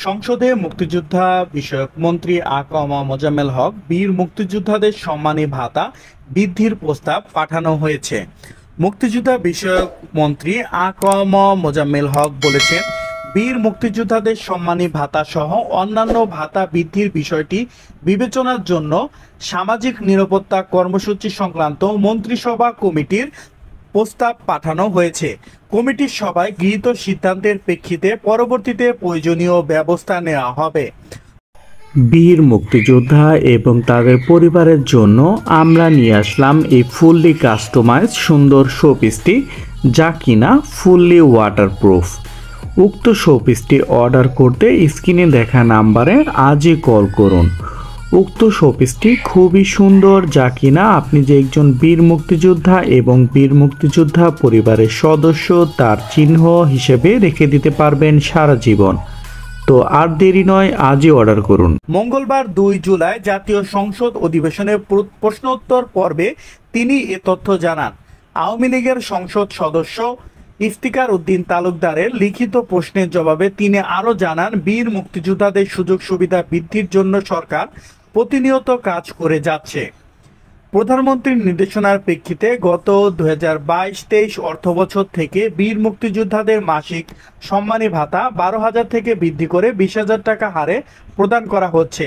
সংসদে মুক্তিযোদ্ধা বিষয়ক মন্ত্রী মোজাম্মেল হক বীর মুক্তিযোদ্ধাদের সম্মানী ভাতা বৃদ্ধির প্রস্তাব পাঠানো হয়েছে। মুক্তিযোদ্ধা বিষয়ক মন্ত্রী মোজাম্মেল হক বলেছেন, বীর মুক্তিযোদ্ধাদের সম্মানী ভাতা সহ অন্যান্য ভাতা বৃদ্ধির বিষয়টি বিবেচনার জন্য সামাজিক নিরাপত্তা কর্মসূচি সংক্রান্ত মন্ত্রিসভা কমিটির প্রস্তাব পাঠানো হয়েছে। কমিটির সভায় গৃহীত সিদ্ধান্তের প্রেক্ষিতে পরবর্তীতে প্রয়োজনীয় ব্যবস্থা নেওয়া হবে। বীর মুক্তিযোদ্ধা এবং তাদের পরিবারের জন্য আমরা নিয়ে আসলাম এই ফুললি কাস্টমাইজ সুন্দর শোপিসটি, যা কিনা ফুললি ওয়াটারপ্রুফ। উক্ত শোপিসটি অর্ডার করতে স্ক্রিনে দেখা নাম্বারে আজই কল করুন। উক্ত শোপিসটি খুবই সুন্দর, যা কিনা আপনি যে একজন বীর মুক্তিযোদ্ধা এবং বীর মুক্তিযোদ্ধা পরিবারের সদস্য তার চিহ্ন হিসেবে রেখে দিতে পারবেন সারা জীবন। তো আর দেরি নয়, আজই অর্ডার করুন। মঙ্গলবার 2 জুলাই জাতীয় সংসদ অধিবেশনের প্রশ্নোত্তর পর্বে তিনি এ তথ্য জানান। আওয়ামী লীগের সংসদ সদস্য ইফতিকার উদ্দিন তালুকদারের লিখিত প্রশ্নের জবাবে তিনি আরও জানান, বীর মুক্তিযোদ্ধাদের সুযোগ সুবিধা বৃদ্ধির জন্য সরকার প্রতিনিয়ত কাজ করে যাচ্ছে। প্রধানমন্ত্রীর নির্দেশনার প্রেক্ষিতে গত 2022-23 অর্থবছর থেকে বীর মুক্তিযোদ্ধাদের মাসিক সম্মানী ভাতা 12,000 থেকে বৃদ্ধি করে 20,000 টাকা হারে প্রদান করা হচ্ছে।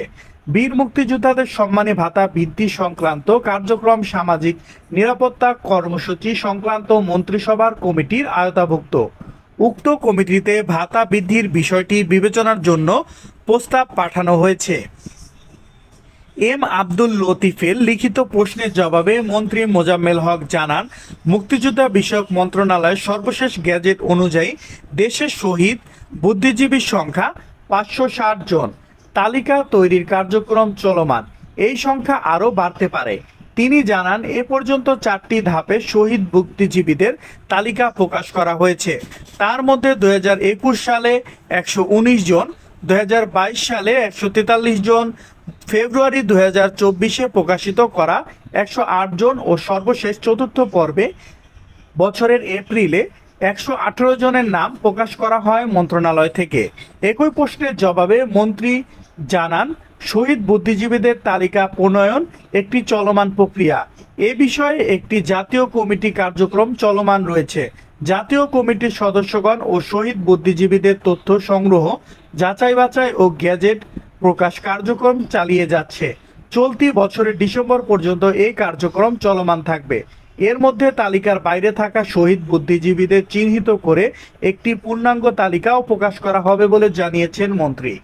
বীর মুক্তিযোদ্ধাদের সম্মানী ভাতা বৃদ্ধি সংক্রান্ত কার্যক্রম সামাজিক নিরাপত্তা কর্মসূচি সংক্রান্ত মন্ত্রিসভার কমিটির আওতাভুক্ত। উক্ত কমিটিতে ভাতা বৃদ্ধির বিষয়টি বিবেচনার জন্য প্রস্তাব পাঠানো হয়েছে। এম আব্দুল লতিফের লিখিত প্রশ্নের জবাবে মন্ত্রী মোজাম্মেল হক জানান, মুক্তিযোদ্ধা বিষয়ক মন্ত্রণালয়ের সর্বশেষ গ্যাজেট অনুযায়ী দেশের শহীদ বুদ্ধিজীবীর সংখ্যা 560 জন। তালিকা তৈরির কার্যক্রম চলমান, এই সংখ্যা আরও বাড়তে পারে। তিনি জানান, এ পর্যন্ত 4টি ধাপে শহীদ বুদ্ধিজীবীদের তালিকা প্রকাশ করা হয়েছে। তার মধ্যে 2021 সালে 119 জন, 2022 সালে 143 জন, ফেব্রুয়ারি 2024-এ প্রকাশিত করা 108 জন ও সর্বশেষ চতুর্থ পর্বে বছরের এপ্রিলে 118 জনের নাম প্রকাশ করা হয় মন্ত্রণালয় থেকে। একই প্রশ্নের জবাবে মন্ত্রী জানান, শহীদ বুদ্ধিজীবীদের তালিকা প্রণয়ন একটি চলমান প্রক্রিয়া। এ বিষয়ে একটি জাতীয় কমিটি কার্যক্রম চলমান রয়েছে। জাতীয় কমিটির সদস্যগণ ও শহীদ বুদ্ধিজীবীদের তথ্য সংগ্রহ, যাচাই বাছাই ও গ্যাজেট প্রকাশ কার্যক্রম চালিয়ে যাচ্ছে। চলতি বছরের ডিসেম্বর পর্যন্ত এই কার্যক্রম চলমান থাকবে। এর মধ্যে তালিকার বাইরে থাকা শহীদ বুদ্ধিজীবীদের চিহ্নিত করে একটি পূর্ণাঙ্গ তালিকাও প্রকাশ করা হবে বলে জানিয়েছেন মন্ত্রী।